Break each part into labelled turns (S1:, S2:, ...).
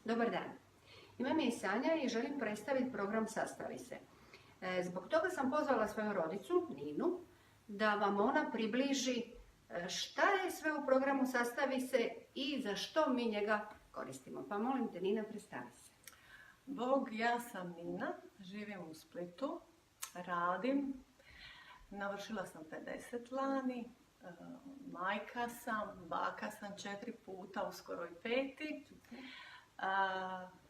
S1: Dobar dan. Ime mi je Sanja i želim predstaviti program Sastavi se. Zbog toga sam pozvala svoju rodicu, Ninu, da vam ona približi šta je sve u programu Sastavi se i za što mi njega koristimo. Pa molim te, Nina, predstavi se.
S2: Bog, ja sam Nina, živim u Splitu, radim, navršila sam 50 lani, majka sam, baka sam 4 puta, uskoro i 5.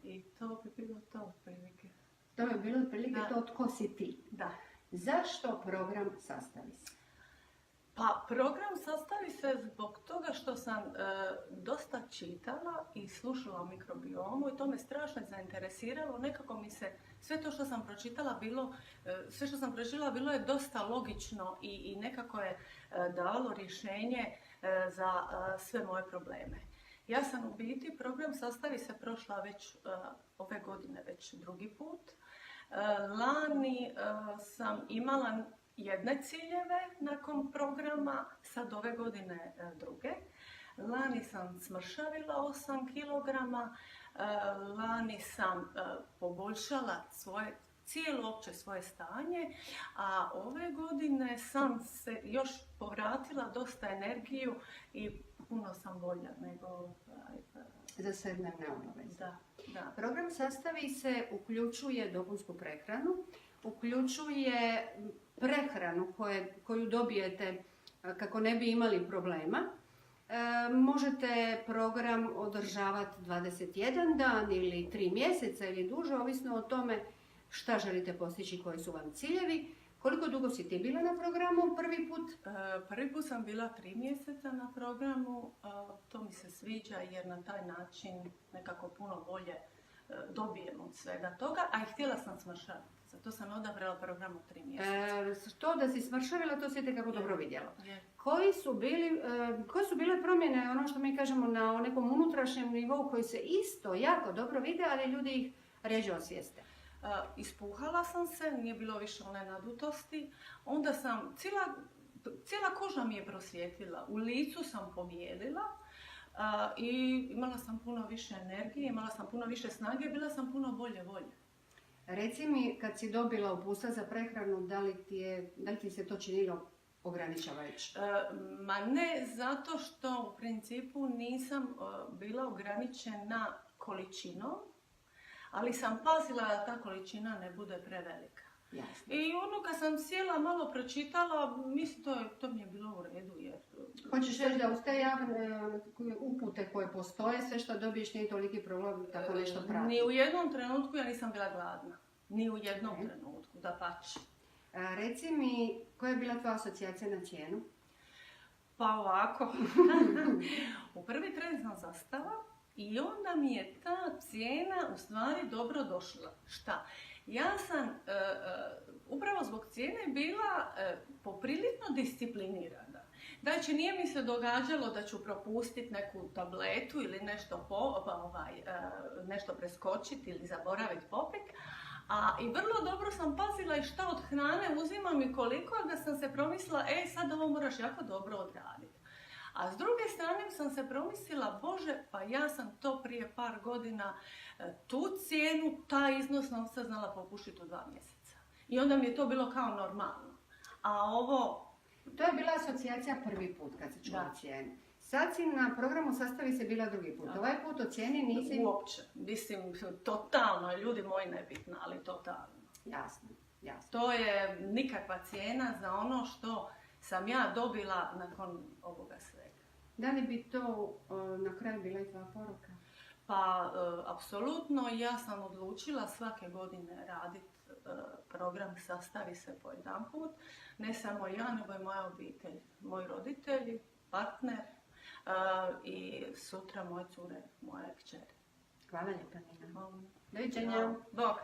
S2: I to bi bilo to otprilike.
S1: To je bilo otprilike to tko si ti.
S2: Da.
S1: Zašto program Sastavi se?
S2: Pa program Sastavi se zbog toga što sam dosta čitala i slušala o mikrobiomu i to me strašno zainteresiralo. Nekako mi se sve to što sam pročitala bilo je dosta logično i nekako je dalo rješenje za sve moje probleme. Ja sam u biti program Sastavi se prošla već ove godine već drugi put. Lani sam imala jedne ciljeve nakon programa, sad ove godine druge. Lani sam smršavila 8 kg, lani sam poboljšala cijelo opće svoje stanje, a ove godine sam se još povratila dosta energiju i puno sam bolja nego
S1: za 7-dnevne obaveze.
S2: Da.
S1: Program Sastavi se uključuje dopunsku prehranu, uključuje prehranu koju dobijete kako ne bi imali problema. Možete program održavati 21 dan ili 3 mjeseca ili duže, ovisno o tome šta želite postići, koji su vam ciljevi. Koliko dugo si ti bila na programu prvi put?
S2: Prvi put sam bila 3 mjeseca na programu. To mi se sviđa jer na taj način nekako puno bolje dobijem od svega toga, a i htjela sam smršaviti. Zato sam odabrala program od 3 mjeseca.
S1: To da si smršavila, to si tekako dobro vidjela.
S2: Je.
S1: Koje su bile promjene, ono što mi kažemo, na nekom unutrašnjem nivou koji se isto jako dobro vide, ali ljudi ih rjeđe osvijeste?
S2: Ispuhala sam se, nije bilo više one nadutosti. Onda sam, cijela koža mi je prosvjetlila, u licu sam pobijelila i imala sam puno više energije, imala sam puno više snage, bila sam puno bolje volje.
S1: Reci mi, kad si dobila uputstva za prehranu, da li ti se to činilo ograničavajuće?
S2: Ma ne, zato što u principu nisam bila ograničena količinom, ali sam pazila da ta količina ne bude prevelika.
S1: Jasno.
S2: I ono kad sam sjela, malo pročitala, mislim to mi je bilo u redu. Jer...
S1: Hoćeš reći da uz te javne upute koje postoje, sve što dobiješ nije toliki problem tako nešto prati?
S2: Ni u jednom trenutku ja nisam bila gladna. Ni u jednom trenutku, dapače.
S1: Reci mi, koja je bila tvoja asocijacija na cijenu?
S2: Pa ovako. U prvi tren sam zastala i onda mi je ta cijena u stvari dobro došla. Šta? Ja sam upravo zbog cijene bila poprilično disciplinirana. Znači, nije mi se događalo da ću propustiti neku tabletu ili nešto preskočiti ili zaboraviti popiti. I vrlo dobro sam pazila i šta od hrane uzimam i koliko, da sam se promislila, sad ovo moraš jako dobro odraditi. A s druge strane sam se promislila, Bože, pa ja sam to prije par godina, tu cijenu, taj iznos novca znala popušiti u 2 mjeseca. I onda mi je to bilo kao normalno. A ovo...
S1: To je bila asocijacija prvi put kad se čula cijenu. Sad si na programu Sastavi se bila drugi put. Ovaj put o cijeni nisi...
S2: Uopće. Mislim, totalno, ljudi moji nebitno, ali totalno.
S1: Jasno.
S2: To je nikakva cijena za ono što sam ja dobila nakon ovoga svega.
S1: Da li bi to na kraju bila i tvoja poruka?
S2: Pa, apsolutno, ja sam odlučila svake godine raditi program Sastavi se po jedan put. Ne samo ja, nego i moja obitelj, moji roditelji, partner i sutra moje cure, moje kćeri.
S1: Hvala lijepa, Nina.
S2: Doviđenja. Bog.